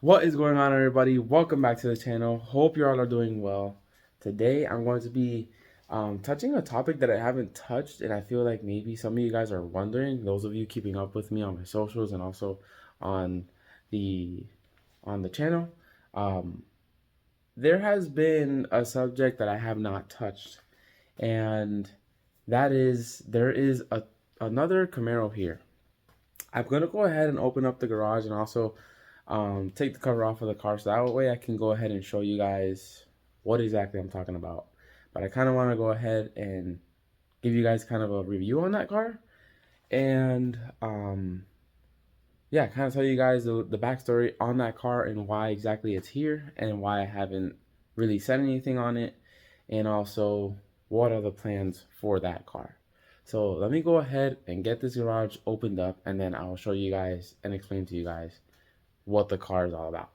What is going on, everybody? Welcome back to the channel. Hope you all are doing well. Today I'm going to be touching a topic that I haven't touched, and I feel like maybe some of you guys are wondering, those of you keeping up with me on my socials and also on the channel. um, there has been a subject that I have not touched, and that is there is another Camaro here. I'm gonna go ahead and open up the garage and also take the cover off of the car, so that way I can go ahead and show you guys what exactly I'm talking about. But I kind of want to go ahead and give you guys kind of a review on that car, and yeah, kind of tell you guys the backstory on that car and why exactly it's here and why I haven't really said anything on it, and also what are the plans for that car. So let me go ahead and get this garage opened up, and then I'll show you guys and explain to you guys what the car is all about.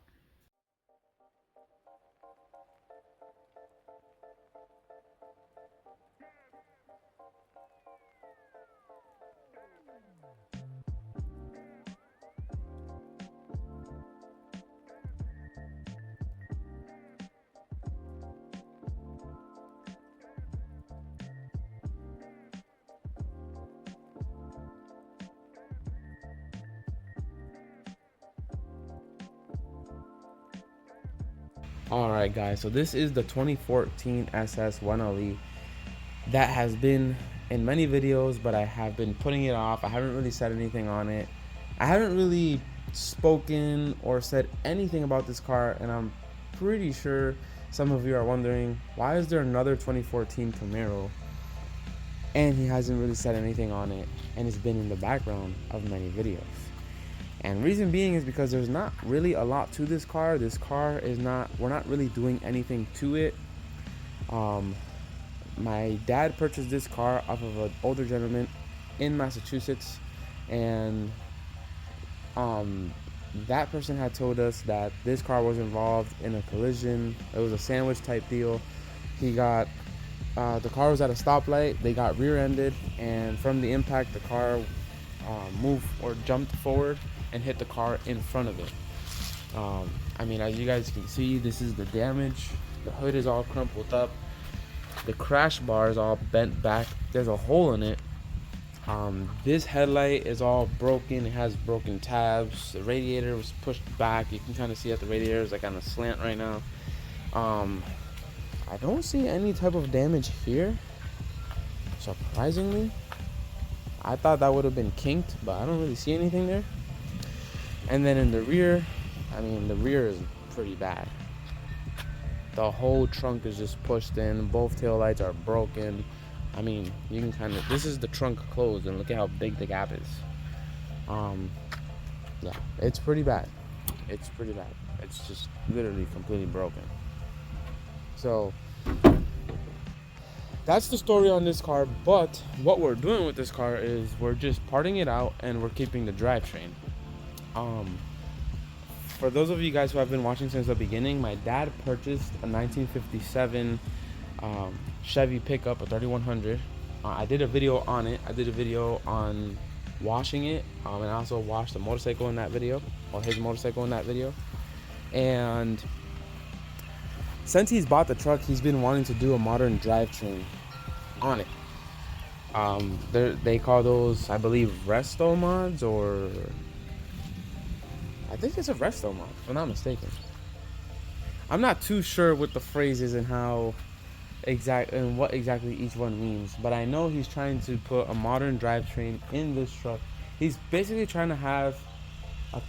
Alright guys, so this is the 2014 SS 1LE that has been in many videos, but I have been putting it off. I haven't really said anything on it. I haven't really spoken or said anything about this car, and I'm pretty sure some of you are wondering, why is there another 2014 Camaro and he hasn't really said anything on it, and it's been in the background of many videos. And reason being is because there's not really a lot to this car. This car is not, we're not really doing anything to it. My dad purchased this car off of an older gentleman in Massachusetts, and that person had told us that this car was involved in a collision. It was a sandwich type deal. He got the car was at a stoplight. They got rear-ended, and from the impact, the car moved or jumped forward and hit the car in front of it. I mean, as you guys can see, this is the damage. The hood is all crumpled up. The crash bar is all bent back. There's a hole in it. This headlight is all broken. It has broken tabs. The radiator was pushed back. You can kind of see that the radiator is like on a slant right now. I don't see any type of damage here, surprisingly. I thought that would have been kinked, but I don't really see anything there. And then in the rear, I mean, the rear is pretty bad. The whole trunk is just pushed in. Both tail lights are broken. I mean, you can kind of, this is the trunk closed, and look at how big the gap is. Yeah, it's pretty bad. It's pretty bad. It's just literally completely broken. So that's the story on this car. But what we're doing with this car is we're just parting it out, and we're keeping the drivetrain. For those of you guys who have been watching since the beginning, my dad purchased a 1957 Chevy pickup, a 3100. I did a video on it. I did a video on washing it, and I also washed the motorcycle in that video, or his motorcycle in that video. And since he's bought the truck, he's been wanting to do a modern drivetrain on it. They call those, I believe, resto mods, or I think it's a resto mod, if I'm not mistaken. I'm not too sure what the phrase is and what exactly each one means, but I know he's trying to put a modern drivetrain in this truck. He's basically trying to have a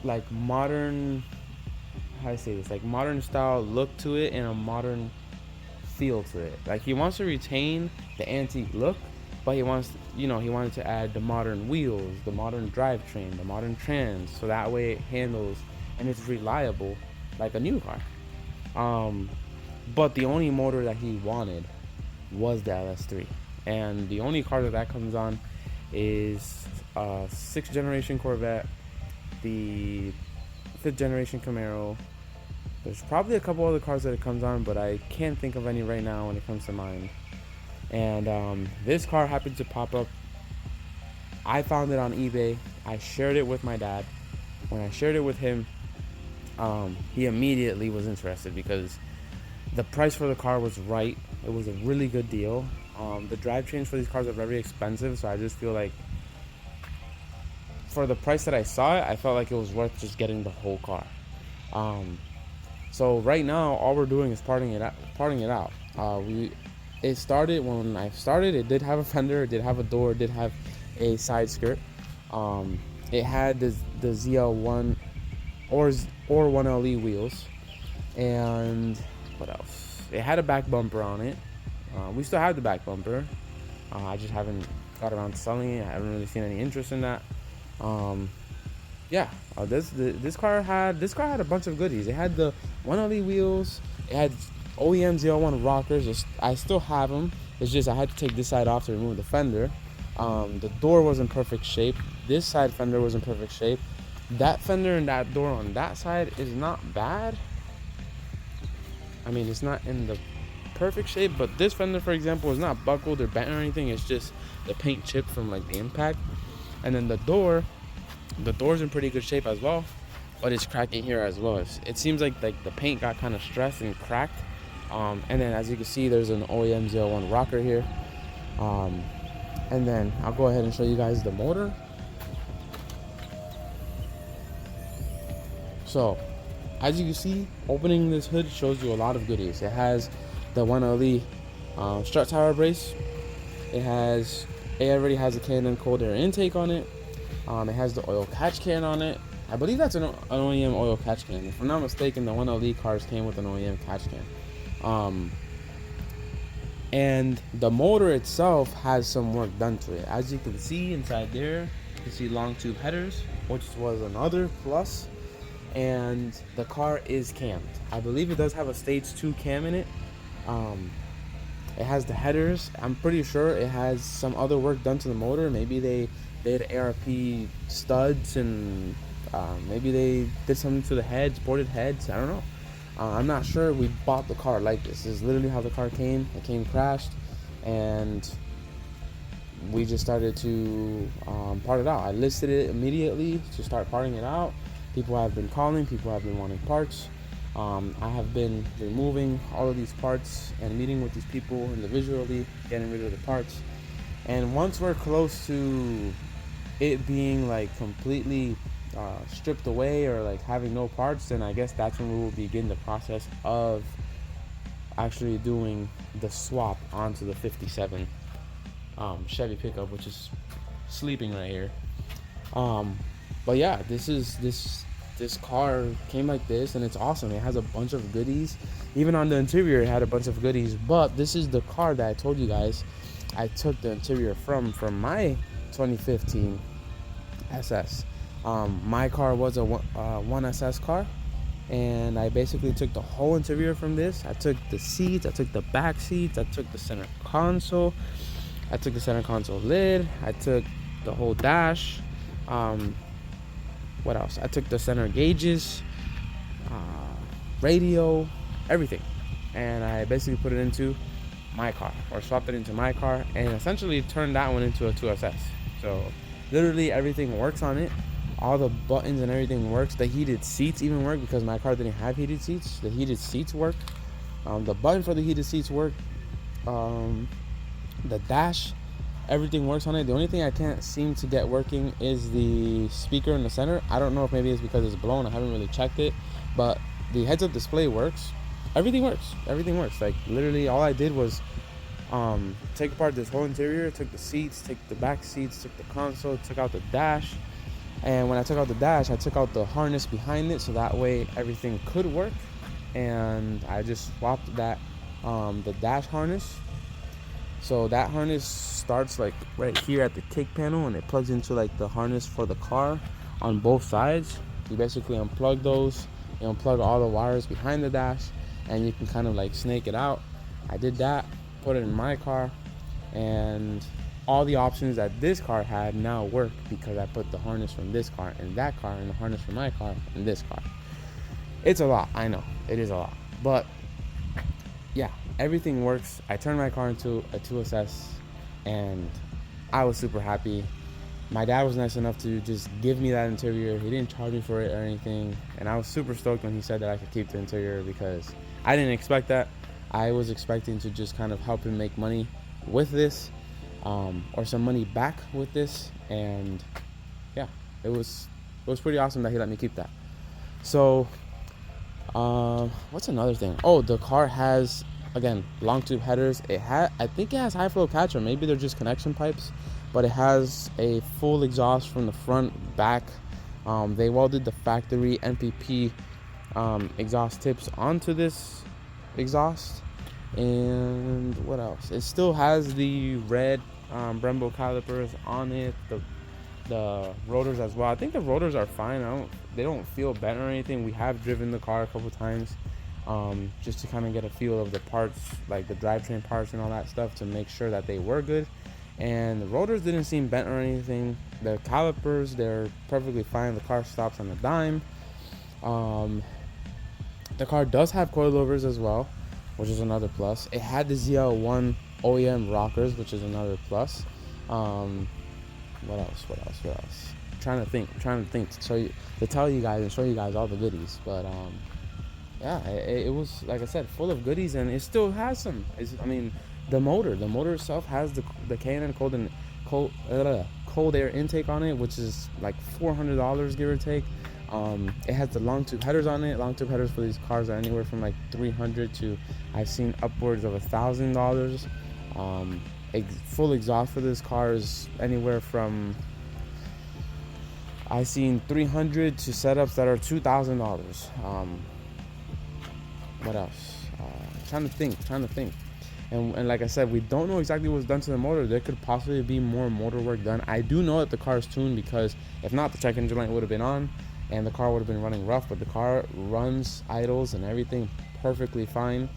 like modern, how do I say this, like modern style look to it and a modern feel to it. Like, he wants to retain the antique look, but he wanted to add the modern wheels, the modern drivetrain, the modern trans, so that way it handles and it's reliable like a new car. But the only motor that he wanted was the LS3, and the only car that comes on is a 6th generation Corvette, the 5th generation Camaro. There's probably a couple other cars that it comes on, but I can't think of any right now when it comes to mind. And this car happened to pop up. I found it on eBay. I shared it with my dad. When I shared it with him, he immediately was interested because the price for the car was right. It was a really good deal. The drivetrains for these cars are very expensive, so I just feel like for the price that I saw it, I felt like it was worth just getting the whole car. So right now, all we're doing is parting it out. It started when I started. It did have a fender, it did have a door, it did have a side skirt. It had the ZL1 or 1LE wheels, and what else? It had a back bumper on it. We still have the back bumper. I just haven't got around to selling it. I haven't really seen any interest in that. Yeah, this car had a bunch of goodies. It had the 1LE wheels. It had OEM ZL1 rockers. I still have them. It's just I had to take this side off to remove the fender. The door was in perfect shape. This side fender was in perfect shape. That fender and that door on that side is not bad. I mean, it's not in the perfect shape, but this fender, for example, is not buckled or bent or anything. It's just the paint chipped from like the impact. And then the door's in pretty good shape as well, but it's cracking here as well. It seems like the paint got kind of stressed and cracked. And then as you can see, there's an OEM ZL1 rocker here. And then I'll go ahead and show you guys the motor. So as you can see, opening this hood shows you a lot of goodies. It has the 1LE strut tower brace. It already has a K&N cold air intake on it. It has the oil catch can on it. I believe that's an OEM oil catch can. If I'm not mistaken, the 1LE cars came with an OEM catch can. And the motor itself has some work done to it. As you can see inside there, you can see long tube headers, which was another plus. And the car is cammed. I believe it does have a stage 2 cam in it. It has the headers. I'm pretty sure it has some other work done to the motor. Maybe they did ARP studs, and maybe they did something to the heads, boarded heads. I don't know. I'm not sure. We bought the car like this. This is literally how the car came. It came crashed, and we just started to part it out. I listed it immediately to start parting it out. People have been calling. People have been wanting parts. I have been removing all of these parts and meeting with these people individually, getting rid of the parts. And once we're close to it being like completely stripped away or like having no parts, then I guess that's when we will begin the process of actually doing the swap onto the 57 Chevy pickup, which is sleeping right here. But yeah, this car came like this, and it's awesome. It has a bunch of goodies. Even on the interior, it had a bunch of goodies. But this is the car that I told you guys I took the interior from my 2015 SS. My car was a 1SS car, and I basically took the whole interior from this. I took the seats, I took the back seats, I took the center console, I took the center console lid, I took the whole dash. What else? I took the center gauges, radio, everything, and I basically put it into my car, or swapped it into my car, and essentially turned that one into a 2SS. So literally everything works on it. All the buttons and everything works. The heated seats even work because my car didn't have heated seats. The heated seats work. The button for the heated seats work. The dash, everything works on it. The only thing I can't seem to get working is the speaker in the center. I don't know if maybe it's because it's blown. I haven't really checked it, but the heads-up display works. Everything works. Everything works. Like literally, all I did was take apart this whole interior. Took the seats, took the back seats, took the console, took out the dash. And when I took out the dash, I took out the harness behind it, so that way everything could work. And I just swapped that the dash harness. So that harness starts like right here at the kick panel, and it plugs into like the harness for the car on both sides. You basically unplug those, you unplug all the wires behind the dash, and you can kind of like snake it out. I did that, put it in my car, and all the options that this car had now work because I put the harness from this car in that car, and the harness from my car in this car. It's a lot, I know, it is a lot, but yeah, everything works. I turned my car into a 2SS, and I was super happy. my dad was nice enough to just give me that interior. He didn't charge me for it or anything, and I was super stoked when he said that I could keep the interior, because I didn't expect that. I was expecting to just kind of help him make money with this, or some money back with this, and yeah, it was pretty awesome that he let me keep that. So what's another thing? Oh, the car has, again, long tube headers. I think it has high flow catch, or maybe they're just connection pipes, but it has a full exhaust from the front, back. They welded the factory NPP exhaust tips onto this exhaust. And what else? It still has the red Brembo calipers on it, the rotors as well. I think the rotors are fine. They don't feel bent or anything. We have driven the car a couple times, just to kind of get a feel of the parts, like the drivetrain parts and all that stuff, to make sure that they were good. And the rotors didn't seem bent or anything. The calipers, they're perfectly fine. The car stops on a dime. The car does have coilovers as well, which is another plus. It had the ZL1 OEM rockers, which is another plus. What else? I'm trying to think to tell you guys and show you guys all the goodies. But yeah, it was, like I said, full of goodies, and it still has some. The motor itself has the K&N cold air intake on it, which is like $400, give or take. It has the long tube headers on it. Long tube headers for these cars are anywhere from like $300 to, I've seen, upwards of $1,000. Full exhaust for this car is anywhere from, I've seen $300 to setups that are $2,000. What else? Trying to think. And like I said, we don't know exactly what's done to the motor. There could possibly be more motor work done. I do know that the car is tuned, because if not, the check engine light would have been on and the car would have been running rough. But the car runs, idles, and everything perfectly fine.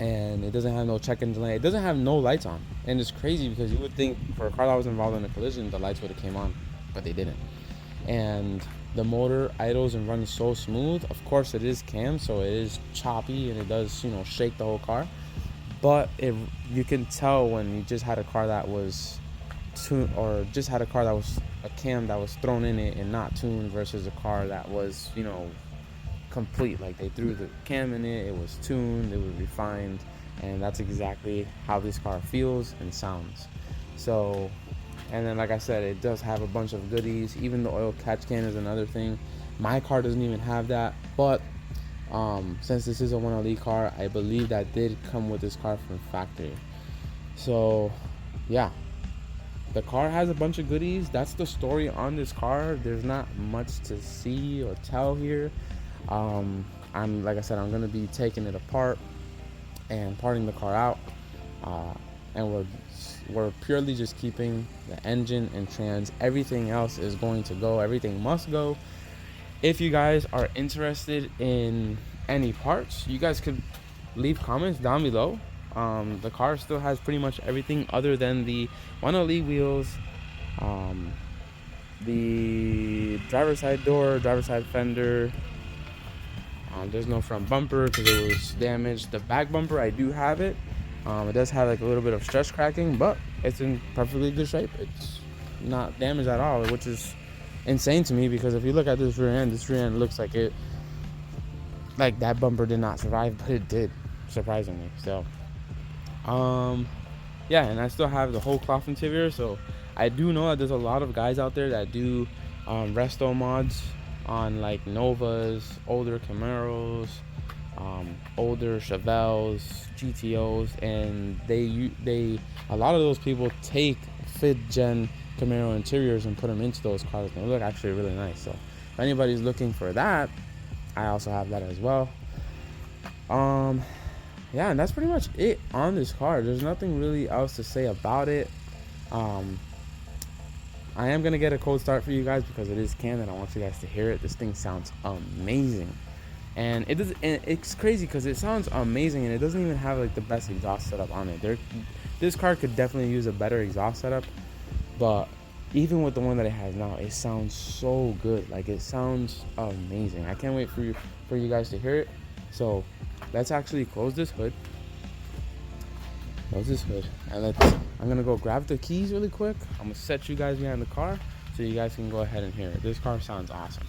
And it doesn't have no check engine light. It doesn't have no lights on. And it's crazy, because you would think for a car that was involved in a collision, the lights would have came on, but they didn't. And the motor idles and runs so smooth. Of course, it is cam, so it is choppy, and it does, shake the whole car. But you can tell when you just had a car that was tuned, or just had a car that was a cam that was thrown in it and not tuned, versus a car that was, complete. Like, they threw the cam in it, it was tuned, it was refined, and that's exactly how this car feels and sounds. So, and then, like I said, it does have a bunch of goodies. Even the oil catch can is another thing. My car doesn't even have that, but since this is a 1LE car, I believe that did come with this car from factory. So yeah, the car has a bunch of goodies. That's the story on this car. There's not much to see or tell here. Like I said, I'm gonna be taking it apart and parting the car out, and we're purely just keeping the engine and trans. Everything else is going to go. Everything must go. If you guys are interested in any parts, you guys could leave comments down below. The car still has pretty much everything other than the 1LE wheels, the driver's side door, driver's side fender. There's no front bumper because it was damaged. The back bumper, I do have it. It does have like a little bit of stress cracking, but it's in perfectly good shape. It's not damaged at all, which is insane to me, because if you look at this rear end looks like that bumper did not survive, but it did, surprisingly. So yeah, and I still have the whole cloth interior. So I do know that there's a lot of guys out there that do resto mods on like Novas, older Camaros, older Chevelles, GTOs, and a lot of those people take 5th gen Camaro interiors and put them into those cars, and they look actually really nice. So if anybody's looking for that, I also have that as well. Yeah, and that's pretty much it on this car. There's nothing really else to say about it. I am gonna get a cold start for you guys because it is canned, and I want you guys to hear it. This thing sounds amazing, and it's crazy because it sounds amazing, and it doesn't even have like the best exhaust setup on it. This car could definitely use a better exhaust setup, but even with the one that it has now, it sounds so good. Like, it sounds amazing. I can't wait for you guys to hear it. So let's actually close this hood, and let's I'm gonna go grab the keys really quick. I'm gonna set you guys behind the car so you guys can go ahead and hear it. This car sounds awesome.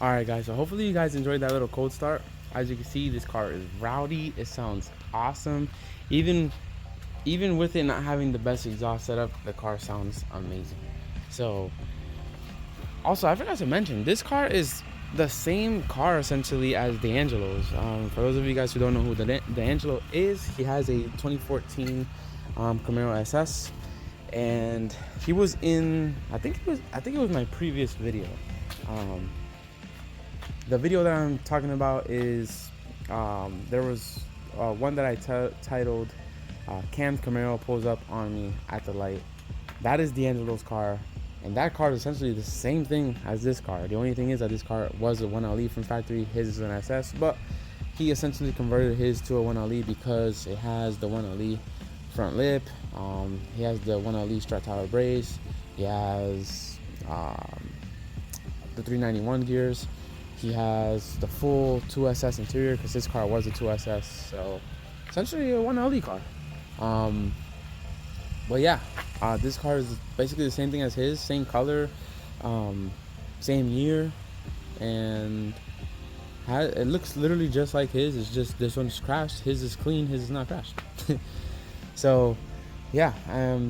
Alright guys, so hopefully you guys enjoyed that little cold start. As you can see, this car is rowdy. It sounds awesome. Even with it not having the best exhaust setup, the car sounds amazing. So also, I forgot to mention, this car is the same car essentially as D'Angelo's. For those of you guys who don't know who D'Angelo is, he has a 2014 Camaro SS, and he was in, I think it was my previous video. The video that I'm talking about is there was one that I titled Cam's Camaro pulls up on me at the light. That is D'Angelo's car, and that car is essentially the same thing as this car. The only thing is that this car was a 1LE from factory, his is an SS, but he essentially converted his to a 1LE because it has the 1LE front lip, he has the 1LE strut tower brace, he has the 391 gears, he has the full 2SS interior because this car was a 2SS, so essentially a 1LE car. But yeah, this car is basically the same thing as his, same color, same year, and it looks literally just like his. It's just this one's crashed, his is clean, his is not crashed. So yeah,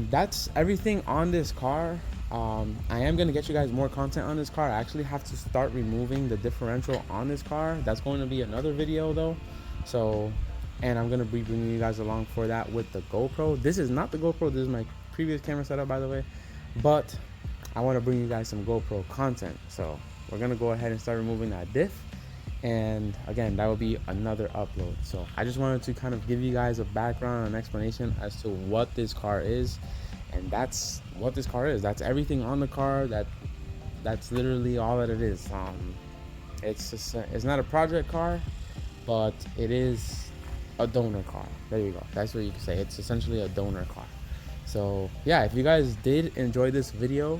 that's everything on this car. I am going to get you guys more content on this car. I actually have to start removing the differential on this car. That's going to be another video though. So, and I'm going to be bringing you guys along for that with the GoPro. This is not the GoPro. This is my previous camera setup, by the way. But I want to bring you guys some GoPro content. So we're going to go ahead and start removing that diff. And again, that will be another upload. So I just wanted to kind of give you guys a background and explanation as to what this car is. And that's what this car is. That's everything on the car. That's literally all that it is. It's not a project car, but it is a donor car. There you go. That's what you can say. It's essentially a donor car. So yeah, if you guys did enjoy this video,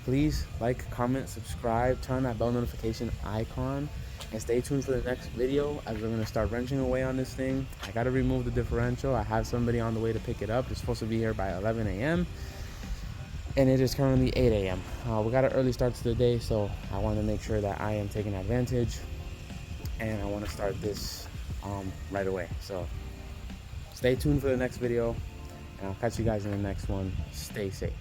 please like, comment, subscribe, turn on that bell notification icon, and stay tuned for the next video as we're going to start wrenching away on this thing. I got to remove the differential. I have somebody on the way to pick it up. It's supposed to be here by 11 a.m. and it is currently 8 a.m. We got an early start to the day, so I want to make sure that I am taking advantage, and I want to start this right away. So stay tuned for the next video, and I'll catch you guys in the next one. Stay safe.